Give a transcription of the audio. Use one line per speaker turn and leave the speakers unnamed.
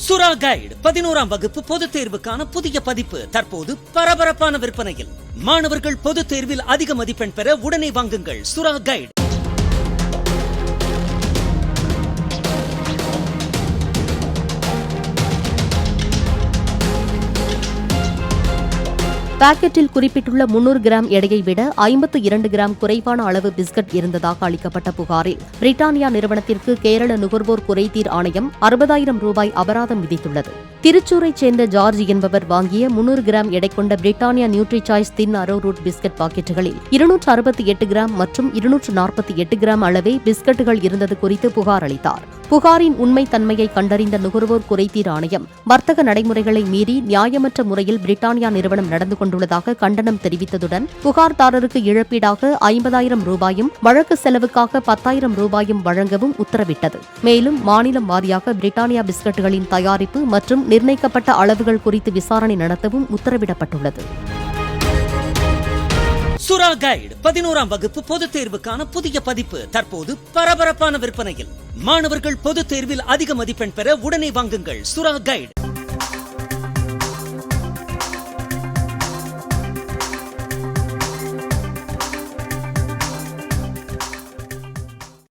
சுறா கைடு 11ஆம் வகுப்பு பொதுத் தேர்வுக்கான புதிய பதிப்பு தற்போது பரபரப்பான விற்பனையில். மாணவர்கள் பொதுத் தேர்வில் அதிக மதிப்பெண் பெற உடனே வாங்குங்கள் சுறா கைடு.
பாக்கெட்டில் குறிப்பிட்டுள்ள 300 கிராம் எடையை விட 52 கிராம் குறைவான அளவு பிஸ்கட் இருந்ததாக அளிக்கப்பட்ட புகாரில் பிரிட்டானியா நிறுவனத்திற்கு கேரள நுகர்வோர் குறைதீர் ஆணையம் 60,000 ரூபாய் அபராதம் விதித்துள்ளது. திருச்சூரைச் சேர்ந்த ஜார்ஜ் என்பவர் வாங்கிய 300 கிராம் எடை கொண்ட பிரிட்டானியா நியூட்ரி சாய்ஸ் தின் அரோ-ரூட் பிஸ்கட் பாக்கெட்டுகளில் 268 கிராம் மற்றும் 248 கிராம் அளவே பிஸ்கட்டுகள் இருந்தது குறித்து புகார் அளித்தார். புகாரின் உண்மை தன்மையை கண்டறிந்த நுகர்வோர் குறைதீர் ஆணையம் வர்த்தக நடைமுறைகளை மீறி நியாயமற்ற முறையில் பிரிட்டானியா நிறுவனம் நடந்து கொண்டுள்ளதாக கண்டனம் தெரிவித்ததுடன் புகார்தாரருக்கு இழப்பீடாக 50,000 ரூபாயும் வழக்கு செலவுக்காக 10,000 ரூபாயும் வழங்கவும் உத்தரவிட்டது. மேலும் மாநிலம் வாரியாக பிரிட்டானியா பிஸ்கட்டுகளின் தயாரிப்பு மற்றும் நிர்ணயிக்கப்பட்ட அளவுகள் குறித்து விசாரணை நடத்தவும் உத்தரவிடப்பட்டுள்ளது.
சுறா கைடு 11ஆம் வகுப்பு பொதுத் தேர்வுக்கான புதிய பதிப்பு தற்போது பரபரப்பான விற்பனையில். மாணவர்கள் பொதுத் தேர்வில் அதிக மதிப்பெண் பெற உடனே வாங்குங்கள் சுறா கைடு.